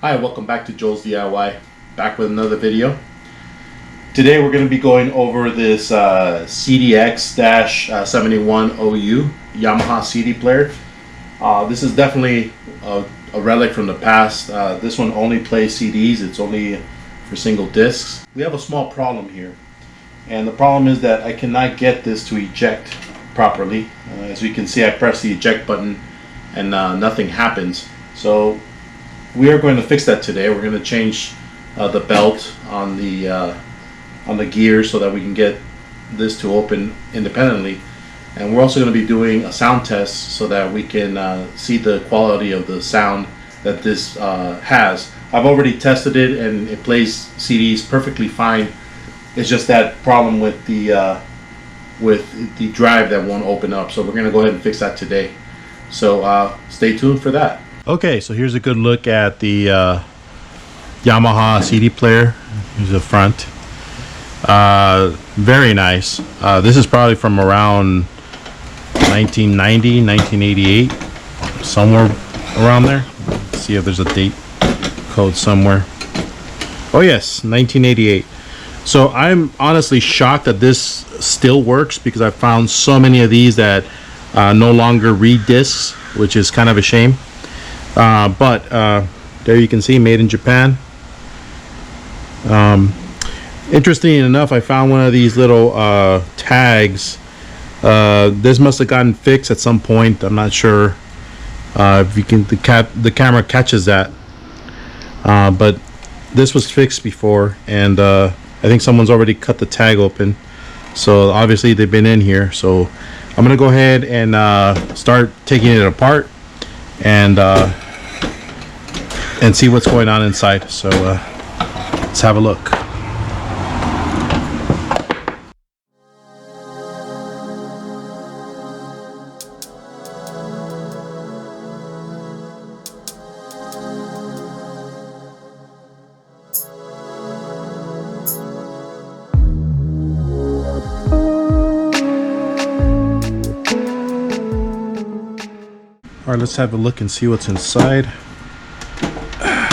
Hi, welcome back to Joel's DIY, back with another video. Today we're going to be going over this CDX 71OU Yamaha CD player. This is definitely a relic from the past. This one only plays CDs, it's only for single discs. We have a small problem here, and the problem is that I cannot get this to eject properly. As you can see, I press the eject button and nothing happens. So we are going to fix that today. We're going to change the belt on the gear so that we can get this to open independently. And we're also going to be doing a sound test so that we can see the quality of the sound that this has. I've already tested it and it plays CDs perfectly fine. It's just that problem with the drive that won't open up. So we're going to go ahead and fix that today. So stay tuned for that. Okay, so here's a good look at the Yamaha CD player. Here's the front. Very nice. This is probably from around 1990, 1988, somewhere around there. Let's see if there's a date code somewhere. Oh yes, 1988. So I'm honestly shocked that this still works, because I found so many of these that no longer read discs, which is kind of a shame. But there you can see, made in Japan. Interesting enough, I found one of these little tags. This must have gotten fixed at some point. I'm not sure if you can, the camera catches that. But this was fixed before, and I think someone's already cut the tag open. So obviously they've been in here. So I'm gonna go ahead and start taking it apart and see what's going on inside. So let's have a look. All right, let's have a look and see what's inside. There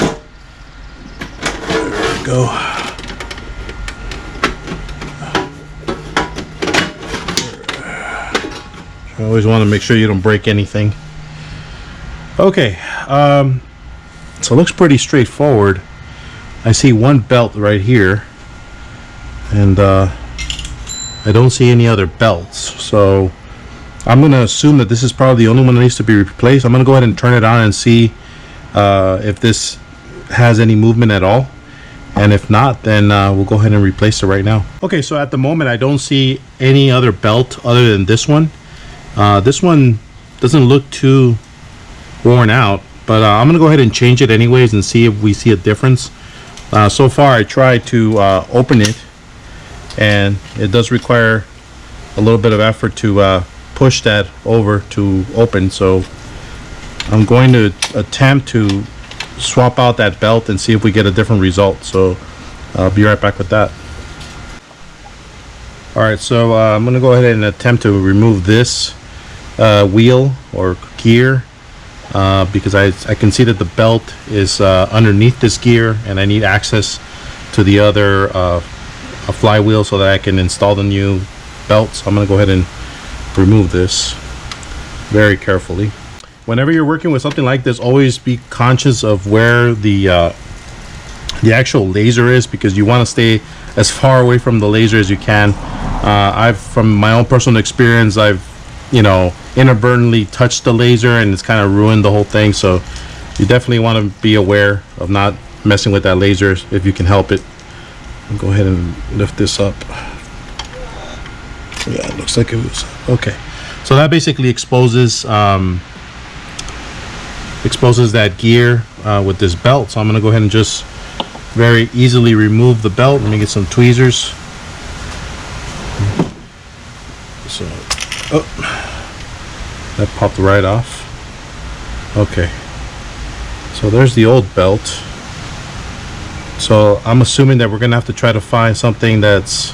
we go. You always want to make sure you don't break anything. Okay, so it looks pretty straightforward. I see one belt right here, and I don't see any other belts. So I'm going to assume that this is probably the only one that needs to be replaced. I'm going to go ahead and turn it on and see if this has any movement at all. And if not, then we'll go ahead and replace it right now. Okay, so at the moment I don't see any other belt other than this one. This one doesn't look too worn out, but I'm going to go ahead and change it anyways and see if we see a difference. So far I tried to open it, and it does require a little bit of effort to push that over to open. So I'm going to attempt to swap out that belt and see if we get a different result. So I'll be right back with that. Alright, so I'm going to go ahead and attempt to remove this wheel or gear, because I can see that the belt is underneath this gear, and I need access to the other a flywheel so that I can install the new belt. So I'm going to go ahead and remove this very carefully. Whenever you're working with something like this, always be conscious of where the actual laser is, because you want to stay as far away from the laser as you can. From my own personal experience, I've inadvertently touched the laser and it's kind of ruined the whole thing. So you definitely want to be aware of not messing with that laser if you can help it. I'll go ahead and lift this up. Yeah, it looks like it was okay. So that basically exposes that gear with this belt. So I'm gonna go ahead and just very easily remove the belt. Let me get some tweezers. So that popped right off. Okay, so there's the old belt. So I'm assuming that we're gonna have to try to find something that's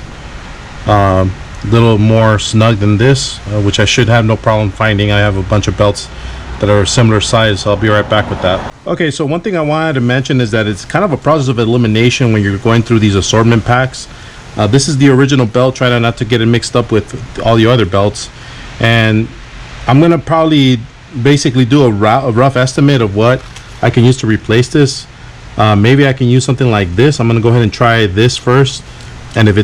a little more snug than this, which I should have no problem finding. I have a bunch of belts that are a similar size, so I'll be right back with that. Okay, so one thing I wanted to mention is that it's kind of a process of elimination when you're going through these assortment packs. This is the original belt. Try not to get it mixed up with all the other belts. And I'm gonna probably basically do a rough estimate of what I can use to replace this. Maybe I can use something like this. I'm gonna go ahead and try this first. And if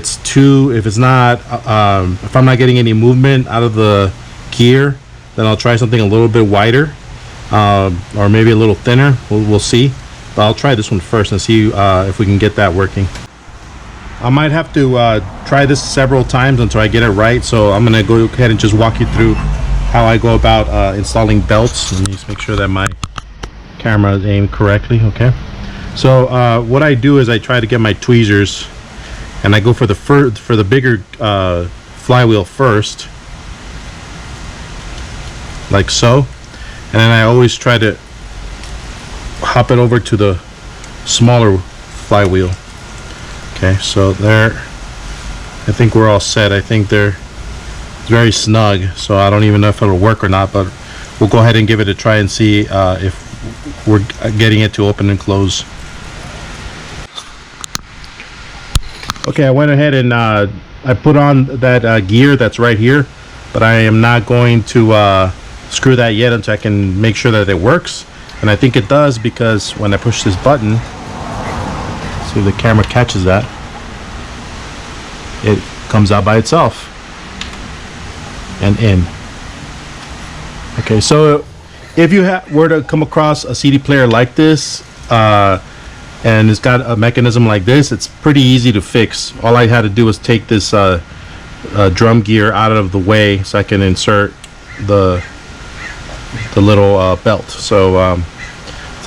I'm not getting any movement out of the gear, then I'll try something a little bit wider, or maybe a little thinner. We'll see. But I'll try this one first and see if we can get that working. I might have to try this several times until I get it right. So I'm gonna go ahead and just walk you through how I go about installing belts. Let me just make sure that my camera is aimed correctly. Okay. So what I do is I try to get my tweezers, and I go for the bigger flywheel first, like so, and then I always try to hop it over to the smaller flywheel. Okay, so there, I think we're all set. I think they're very snug, so I don't even know if it'll work or not, but we'll go ahead and give it a try and see if we're getting it to open and close. Okay, I went ahead and I put on that gear that's right here, but I am not going to screw that yet until I can make sure that it works. And I think it does, because when I push this button, see if the camera catches that, it comes out by itself and in. Okay, so if you were to come across a CD player like this, and it's got a mechanism like this, it's pretty easy to fix. All I had to do was take this drum gear out of the way so I can insert the little belt. So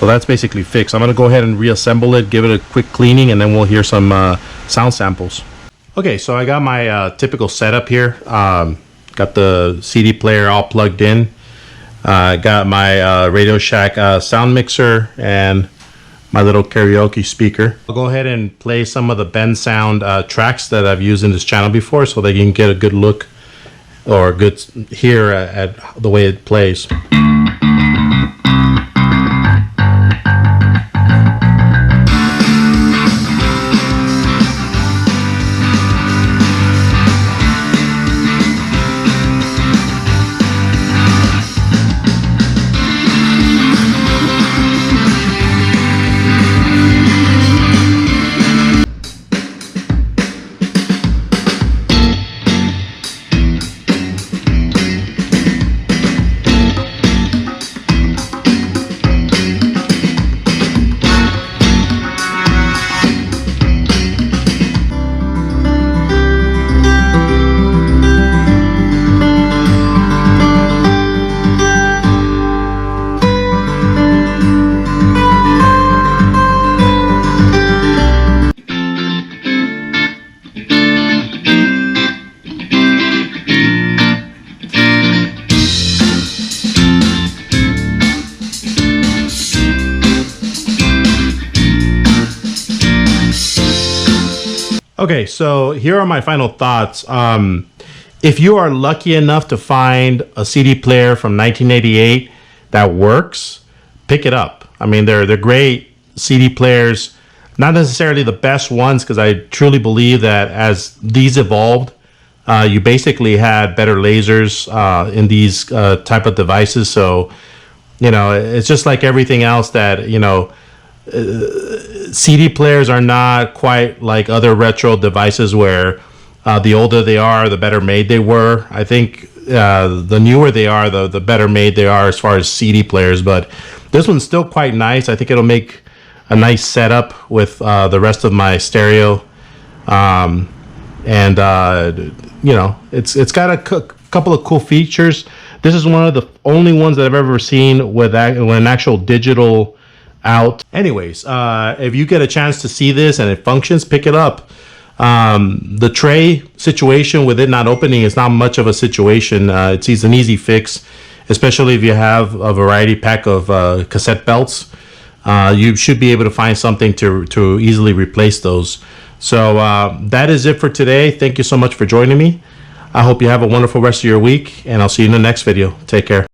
that's basically fixed. I'm gonna go ahead and reassemble it, give it a quick cleaning, and then we'll hear some sound samples. Okay, so I got my typical setup here. Got the CD player all plugged in. Got my Radio Shack sound mixer and my little karaoke speaker. I'll go ahead and play some of the Ben Sound tracks that I've used in this channel before, so they can get a good look or a good hear at the way it plays. Okay, so here are my final thoughts. If you are lucky enough to find a CD player from 1988 that works, pick it up. I mean, they're great CD players, not necessarily the best ones, because I truly believe that as these evolved, you basically had better lasers in these type of devices. So, you know, it's just like everything else that, you know, CD players are not quite like other retro devices where the older they are, the better made they were. I think the newer they are, the better made they are as far as CD players. But this one's still quite nice. I think it'll make a nice setup with the rest of my stereo. You know, it's got a couple of cool features. This is one of the only ones that I've ever seen with an actual digital out. Anyways, if you get a chance to see this and it functions, pick it up. The tray situation with it not opening is not much of a situation. It's an easy fix, especially if you have a variety pack of cassette belts. You should be able to find something to easily replace those. So that is it for today. Thank you so much for joining me. I hope you have a wonderful rest of your week, and I'll see you in the next video. Take care.